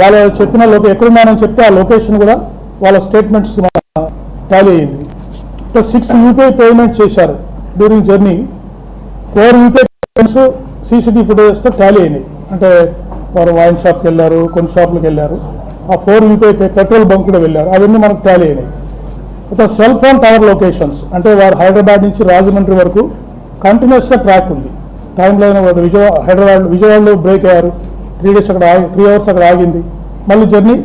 వాళ్ళ చెప్పిన ఎక్కడున్నానని చెప్తే ఆ లొకేషన్ కూడా వాళ్ళ స్టేట్మెంట్స్ టాలీ అయింది. 6 యూపీఐ పేమెంట్ చేశారు during journey. 4 UPI payments CCTV ఫుటేజెస్తో టాలీ అయినాయి. అంటే వారు వైన్ షాప్కి వెళ్ళారు, కొన్ని షాపులకు వెళ్ళారు. ఆ 4 యూపీఐ పెట్రోల్ బంక్ కూడా వెళ్ళారు. అవన్నీ మనకు టాలీ అయినాయి. సెల్ ఫోన్ టవర్ లొకేషన్స్ అంటే వారు హైదరాబాద్ నుంచి రాజమండ్రి వరకు కంటిన్యూస్గా ట్రాక్ ఉంది. టైంలో విజయవాడలో బ్రేక్ అయ్యారు. 3 days అక్కడ 3 hours అక్కడ ఆగింది. మళ్ళీ జర్నీ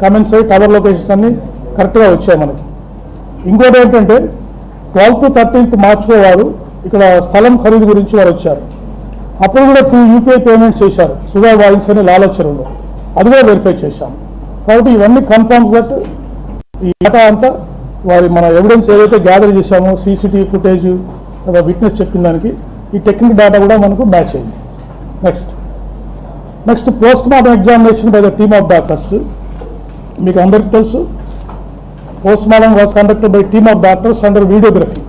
కమెంట్స్ అయ్యి టవర్ లొకేషన్స్ అన్నీ కరెక్ట్గా వచ్చాయి మనకి. ఇంకోటి ఏంటంటే 12th to 13th మార్చిలో వారు ఇక్కడ స్థలం ఖరీదు గురించి వారు వచ్చారు. అప్పుడు కూడా 2 యూపీఐ పేమెంట్స్ చేశారు సుధా వాయిన్స్ అని లాలచెరువులో. అది కూడా వెరిఫై చేశాము. కాబట్టి ఇవన్నీ కన్ఫర్మ్స్ దట్ ఈ డేటా అంతా మన ఎవిడెన్స్ ఏదైతే గ్యాదర్ చేశామో సీసీటీవీ ఫుటేజ్ విట్నెస్ చెప్పిన దానికి ఈ టెక్నికల్ డేటా కూడా మనకు మ్యాచ్ అయింది. Next post mortem examination by the team of doctors. మీకు అందరికీ తెలుసు post mortem was conducted by team of doctors under videography.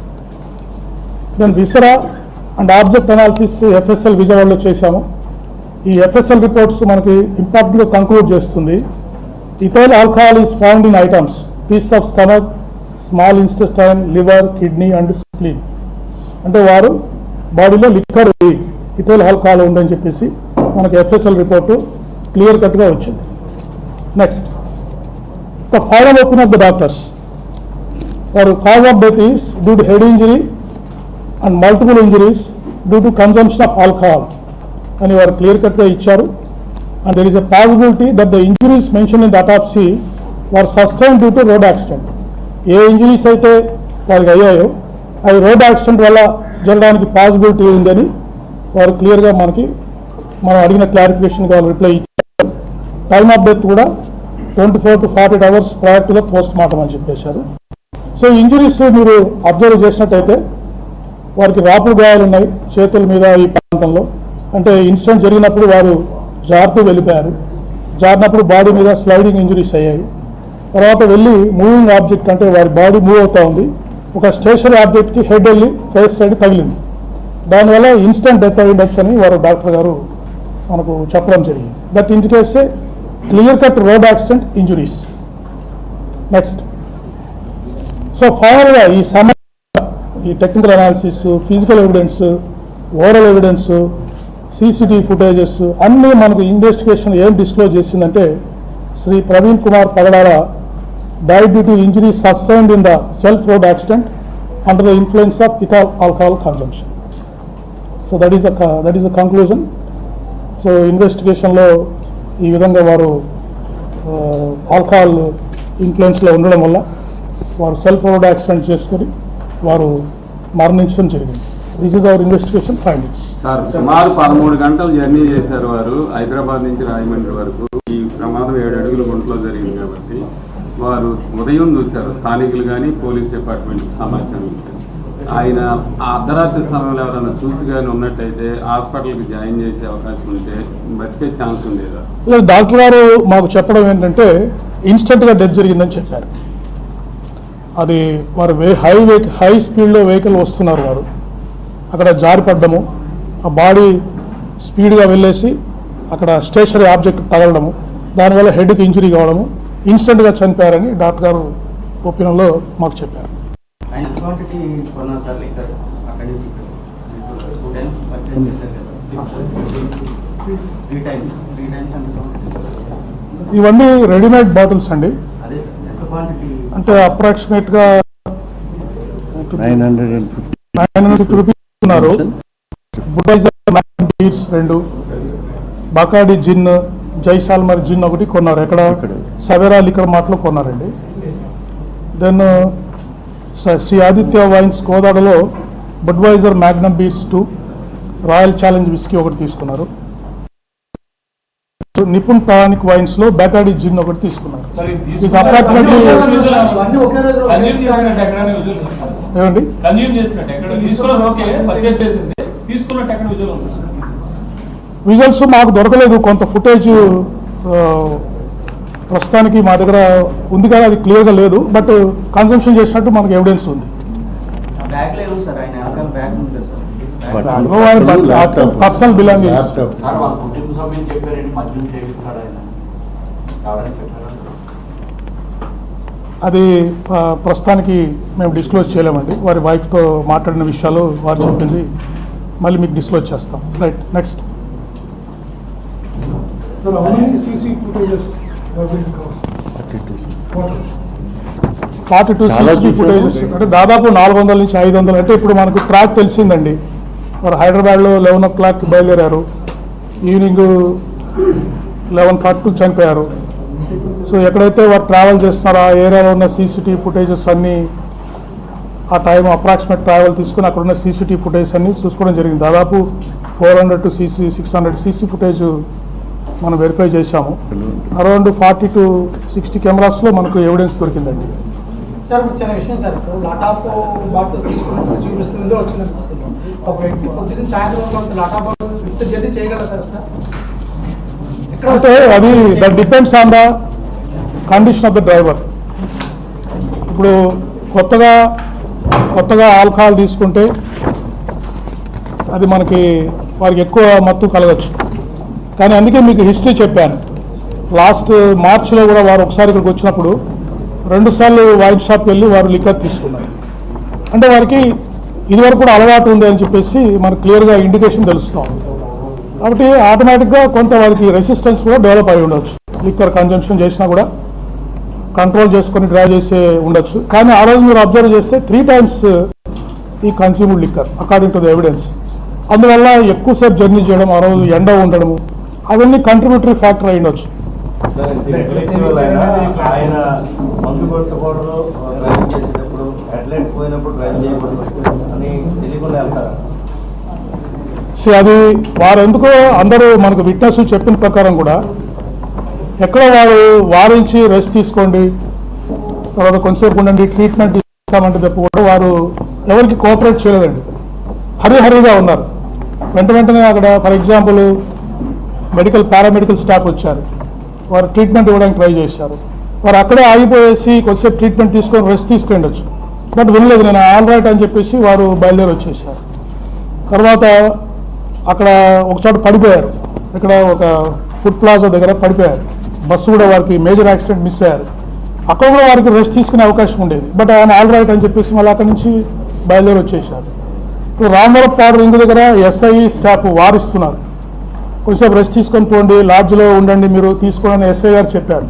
Then viscera and object analysis FSL విజయవాడలో చేశాము. ఈ ఎఫ్ఎస్ఎల్ రిపోర్ట్స్ మనకి ఇంపార్టెంట్గా కంక్లూడ్ చేస్తుంది. Ethyl alcohol is found in items piece of stomach, small intestine, liver, kidney and spleen. అంటే వారు బాడీలో liquor ethyl alcohol ఉందని చెప్పేసి మనకి ఎఫ్ఎస్ఎల్ రిపోర్టు క్లియర్ కట్గా వచ్చింది. Next the final opinion of the doctors. వారు cause of death is due to head injury and multiple injuries due to consumption of alcohol అని వారు క్లియర్ కట్గా ఇచ్చారు. And there is a possibility that the injuries mention in the autopsy were sustain due to road accident. ఏ injuries అయితే వారికి అయ్యాయో అవి road accident వల్ల జరగడానికి పాసిబిలిటీ ఉందని వారు క్లియర్గా మనం అడిగిన క్లారిఫికేషన్కి వాళ్ళు రిప్లై ఇచ్చారు. టైమ్ ఆఫ్ డెత్ కూడా 24 to 48 hours prior to the post mortem అని చెప్పేశారు. సో ఇంజరీస్ మీరు అబ్జర్వ్ చేసినట్టయితే వారికి రాపుడు గాయాలు ఉన్నాయి చేతుల మీద ఈ ప్రాంతంలో. అంటే ఇన్సిడెంట్ జరిగినప్పుడు వారు జారుతూ వెళ్ళిపోయారు. జారినప్పుడు బాడీ మీద స్లైడింగ్ ఇంజరీస్ అయ్యాయి. తర్వాత వెళ్ళి మూవింగ్ ఆబ్జెక్ట్ అంటే వారి బాడీ మూవ్ అవుతూ ఉంది. ఒక స్టేషనరీ ఆబ్జెక్ట్కి హెడ్ వెళ్ళి ఫేస్ సైడ్ తగిలింది. దానివల్ల ఇన్స్టెంట్ డెత్ అయ్యిండొచ్చు అని వారు డాక్టర్ గారు మనకు చెప్పడం జరిగింది. That indicates a clear cut road accident injuries. Next so ఫైనల్గా ఈ technical analysis, physical evidence, oral evidence, CCTV footages అన్నీ మనకు ఇన్వెస్టిగేషన్ ఏం డిస్క్లోజ్ చేసిందంటే శ్రీ ప్రవీణ్ కుమార్ పగడాల died due to injuries sustained in the self-road accident under the influence of ethyl alcohol consumption. So that is a conclusion. So investigation lo ee vidhanga varu alcohol influence lo undadam valla varu self-road accident cheskoni varu మరణించడం జరిగింది. This is our investigation findings. Sir, సుమారు 13 గంటలు journey చేశారు వారు హైదరాబాద్ నుంచి రాజమండ్రి వరకు. ఈ ప్రమాదం 7 అడుగుల గుంటలో జరిగింది కాబట్టి వారు ఉదయం చూశారు. స్థానికులు కానీ పోలీస్ డిపార్ట్మెంట్కి సమాచారం ఇచ్చారు. ఆయన ఆ అర్ధరాత్రి సమయంలో ఎవరైనా చూసి కానీ ఉన్నట్టయితే హాస్పిటల్కి జాయిన్ చేసే అవకాశం ఉంటే బతికే ఛాన్స్ ఉండేదా? డాక్టర్ గారు మాకు చెప్పడం ఏంటంటే ఇన్స్టెంట్గా డెత్ జరిగిందని చెప్పారు. అది వారు హై స్పీడ్లో వెహికల్ వస్తున్నారు, వారు అక్కడ జారిపడ్డము, ఆ బాడీ స్పీడ్గా వెళ్ళేసి అక్కడ స్టేషనరీ ఆబ్జెక్ట్ తగలడము, దానివల్ల హెడ్కి ఇంజరీ కావడము, ఇన్స్టెంట్గా చనిపోయారని డాక్టర్ గారు ఒపీనియన్లో మాకు చెప్పారు. ఇవన్నీ రెడీమేడ్ బాటిల్స్ అండి. అంటే అప్రాక్సిమేట్గా 950 రూపీస్ ఉన్నారు. బుడైజర్ 2, బకాడి జిన్, జైసాల్మర్ జిన్ ఒకటి కొన్నారు. ఎక్కడ సవేరా లిక్కర్ మార్ట్లో కొన్నారండి. దెన్ శ్రీ ఆదిత్య వైన్స్ కోదాడలో Budweiser magnum beers 2, royal challenge whisky ఒకటి తీసుకున్నారు. నిపుణ్ టానిక్ వైన్స్ లో బకాడి జిన్ ఒకటి తీసుకున్నారు. ఏమండి విజువల్స్ మాకు దొరకలేదు. కొంత ఫుటేజ్ ప్రస్తుతానికి మా దగ్గర ఉంది కానీ అది క్లియర్గా లేదు. బట్ కన్సంప్షన్ చేసినట్టు మనకు ఎవిడెన్స్ ఉంది. పర్సనల్ బిలాంగింగ్స్ అది ప్రస్తుతానికి మేము డిస్క్లోజ్ చేయలేమండి. వారి వైఫ్తో మాట్లాడిన విషయాలు వారు చెప్పింది మళ్ళీ మీకు డిస్క్లోజ్ చేస్తాం. Right, next. 42 CCTV ఫుటేజెస్ అంటే దాదాపు 400 నుంచి 500. అంటే ఇప్పుడు మనకు ట్రాక్ తెలిసిందండి. వారు హైదరాబాద్లో 11 o'clock బయలుదేరారు, ఈవినింగ్ 11:40 చనిపోయారు. సో ఎక్కడైతే వారు ట్రావెల్ చేస్తున్నారో ఆ ఏరియాలో ఉన్న CCTV ఫుటేజెస్ అన్నీ ఆ టైం అప్రాక్సిమేట్ ట్రావెల్ తీసుకుని అక్కడ ఉన్న CCTV ఫుటేజ్ అన్నీ చూసుకోవడం జరిగింది. దాదాపు 400 to 600 CC ఫుటేజ్ మనం వెరిఫై చేశాము. అరౌండ్ 40 to 60 కెమెరాస్లో మనకు ఎవిడెన్స్ దొరికిందండి. సార్ చిన్న విషయం సార్, ఇప్పుడు లాటాప్ బాటిల్ తీసుకున్నప్పుడు చూపిస్తుంది వచ్చిన ఒక వ్యక్తి పొద్దున్న సాయంత్రం లాటాప్ బాటిల్ జల్దీ చేయగలరా సార్? అంటే అది that depends on the condition of the driver. ఇప్పుడు కొత్తగా ఆల్కహాల్ తీసుకుంటే అది వారికి ఎక్కువ మత్తు కలగచ్చు. కానీ అందుకే మీకు హిస్టరీ చెప్పాను. లాస్ట్ మార్చిలో కూడా వారు ఒకసారి ఇక్కడికి వచ్చినప్పుడు 2 సార్లు వైన్ షాప్కి వెళ్ళి వారు లిక్కర్ తీసుకున్నారు. అంటే వారికి ఇదివరకు కూడా అలవాటు ఉంది అని చెప్పేసి మనకు క్లియర్గా ఇండికేషన్ తెలుస్తాం. కాబట్టి ఆటోమేటిక్గా కొంత వారికి రెసిస్టెన్స్ కూడా డెవలప్ అయి ఉండొచ్చు. లిక్కర్ కన్జంప్షన్ చేసినా కూడా కంట్రోల్ చేసుకొని డ్రైవ్ చేసే ఉండొచ్చు. కానీ ఆ రోజు మీరు అబ్జర్వ్ చేస్తే 3 times ఈ consumed liquor according to the evidence. అందువల్ల ఎక్కువసేపు జర్నీ చేయడం, ఆ రోజు ఎండ ఉండడము, అవన్నీ కంట్రిబ్యూటరీ ఫ్యాక్టర్ అయి ఉండొచ్చు. ఆయన మందు కొట్టకూడదు, డ్రైవింగ్ చేసేటప్పుడు హెడ్లైట్ పోయినప్పుడు డ్రైవ్ చేయకూడదు అని తెలియకుండా వెళ్తారా? అది వారు ఎందుకో అందరూ మనకు విట్నెస్ చెప్పిన ప్రకారం కూడా ఎక్కడ వారు వారించి రెస్ట్ తీసుకోండి, తర్వాత కొంచెంసేపు ఉండండి, ట్రీట్మెంట్ ఇస్తామంటే తప్ప కూడా వారు ఎవరికి కోఆపరేట్ చేయలేదండి. హరిహరిగా ఉన్నారు. వెంటనే అక్కడ for example medical paramedical staff వచ్చారు, వారు ట్రీట్మెంట్ ఇవ్వడానికి ట్రై చేశారు. వారు అక్కడే ఆగిపోయేసి కొద్దిసేపు ట్రీట్మెంట్ తీసుకొని రెస్ట్ తీసుకుండొచ్చు. బట్ వినలేదు, నేను ఆల్ రైట్ అని చెప్పేసి వారు బయలుదేరి వచ్చేసారు. తర్వాత అక్కడ ఒకచోట పడిపోయారు, ఇక్కడ ఒక ఫుడ్ ప్లాజా దగ్గర పడిపోయారు. బస్సు కూడా వారికి మేజర్ యాక్సిడెంట్ మిస్ అయ్యారు. అక్కడ కూడా వారికి రెస్ట్ తీసుకునే అవకాశం ఉండేది. బట్ ఆయన ఆల్ రైట్ అని చెప్పేసి మళ్ళీ అక్కడి నుంచి బయలుదేరి వచ్చేసారు. ఇప్పుడు రామవరపాడు రింగ్ దగ్గర SI స్టాఫ్ వారిస్తున్నారు, కొంచెంసేపు రెస్ట్ తీసుకొని పోండి, లాడ్జ్లో ఉండండి మీరు తీసుకోండి SI గారు చెప్పారు.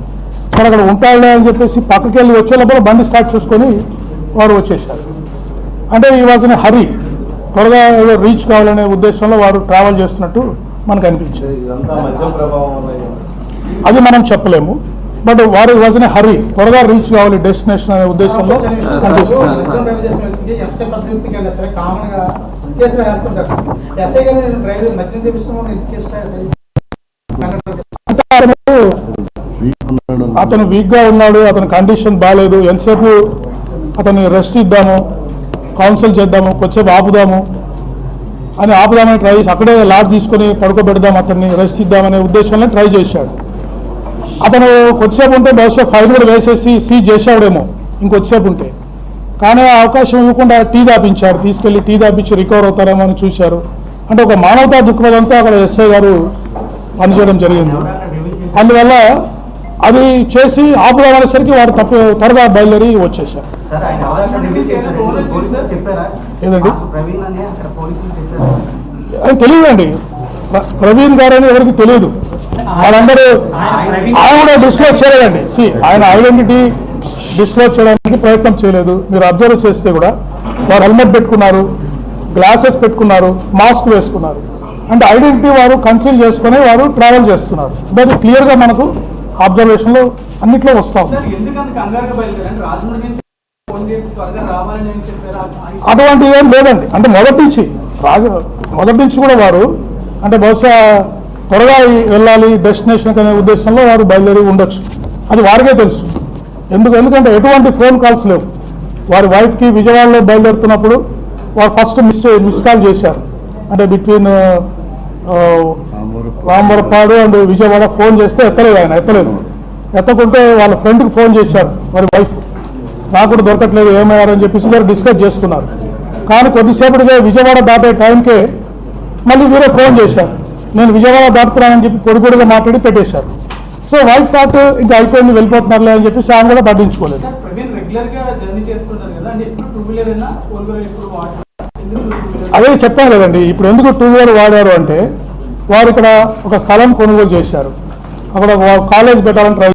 మరి అక్కడ ఉంటాడులే అని చెప్పేసి పక్కకి వెళ్ళి వచ్చేటప్పుడు బండి స్టార్ట్ చేసుకొని వారు వచ్చేసారు. అంటే ఈ వాజ్ ఇన్ హరీ, త్వరగా ఏదో రీచ్ కావాలనే ఉద్దేశంలో వారు ట్రావెల్ చేస్తున్నట్టు మనకు అనిపించింది. అది మనం చెప్పలేము. బట్ వారు వాజ్ ఇన్ హరీ, త్వరగా రీచ్ కావాలి డెస్టినేషన్ అనే ఉద్దేశంలో అతను వీక్గా ఉన్నాడు, అతని కండిషన్ బాగాలేదు, ఎంతసేపు అతన్ని రెస్ట్ ఇద్దాము, కౌన్సిల్ చేద్దాము, కొద్దిసేపు ఆపుదాము ఆపుదామని ట్రై చేసి అక్కడే లాడ్జ్ తీసుకొని పడుకోబెడదాం, అతన్ని రెస్ట్ ఇద్దామనే ఉద్దేశంలో ట్రై చేశాడు. అతను కొద్దిసేపు ఉంటే బహుశా ఫైన్ కూడా వేసేసి సీజ్ చేశాడేమో ఇంకొద్దిసేపు ఉంటే. కానీ ఆ అవకాశం ఇవ్వకుండా టీ దాపించారు, తీసుకెళ్లి టీ దాపించి రికవర్ అవుతారేమో అని చూశారు. అంటే ఒక మానవతా దృక్పథంతో అక్కడ SI గారు పనిచేయడం జరిగింది. అందువల్ల అది చేసి ఆపుదామనేసరికి వారు త్వరగా బయలుదేరి వచ్చేసారు. ఏదండి అది తెలియదండి, ప్రవీణ్ గారు అని ఎవరికి తెలియదు. వాళ్ళందరూ ఆయన కూడా డిస్క్లోజ్ చేయలేదండి. ఆయన ఐడెంటిటీ డిస్క్లోజ్ చేయడానికి ప్రయత్నం చేయలేదు. మీరు అబ్జర్వ్ చేస్తే కూడా వారు హెల్మెట్ పెట్టుకున్నారు, గ్లాసెస్ పెట్టుకున్నారు, మాస్క్ వేసుకున్నారు. అంటే ఐడెంటిటీ వారు కన్సీల్ చేసుకుని వారు ట్రావెల్ చేస్తున్నారు. అది క్లియర్గా మనకు అబ్జర్వేషన్లో అన్నిట్లో వస్తాం. అటువంటి ఏం లేదండి. అంటే మొదటి నుంచి కూడా వారు అంటే బహుశా త్వరగా వెళ్ళాలి డెస్టినేషన్ అనే ఉద్దేశంలో వారు బయలుదేరి ఉండొచ్చు. అది వారికే తెలుసు. ఎందుకంటే ఎటువంటి ఫోన్ కాల్స్ లేవు. వారి వైఫ్కి విజయవాడలో బయలుదేరుతున్నప్పుడు వారు ఫస్ట్ మిస్ కాల్ చేశారు. అంటే between Ramavarapadu and Vijayawada phone చేస్తే ఎత్తలేదు. ఎత్తకుంటే వాళ్ళ ఫ్రెండ్కి ఫోన్ చేశారు వారి వైఫ్, నాకు కూడా దొరకట్లేదు ఏమయ్యారని చెప్పేసి వారు డిస్కస్ చేసుకున్నారు. కానీ కొద్దిసేపటిగా విజయవాడ దాటే టైంకే మళ్ళీ వీరే ఫోన్ చేశారు, నేను విజయవాడ దాటుతున్నానని చెప్పి పొడిపొడిగా మాట్లాడి పెట్టేశారు. సో వైఫ్ థాట్ ఇంకా అయిపోయింది వెళ్ళిపోతున్నారులే అని చెప్పి శ్యామ్ కూడా పట్టించుకోలేదు. సార్ ప్రవీణ్ రెగ్యులర్ గా జర్నీ చేస్తుంటారు కదా అంటే ఇప్పుడు 2 వీలర్ అయినా 4 వీలర్ ఇప్పుడు అదే చెప్పాను కదండి. ఇప్పుడు ఎందుకు 2 వీలర్ వాడారు అంటే వారు ఇక్కడ ఒక స్థలం కొనుగోలు చేశారు, అక్కడ కాలేజ్ పెట్టాలని ట్రై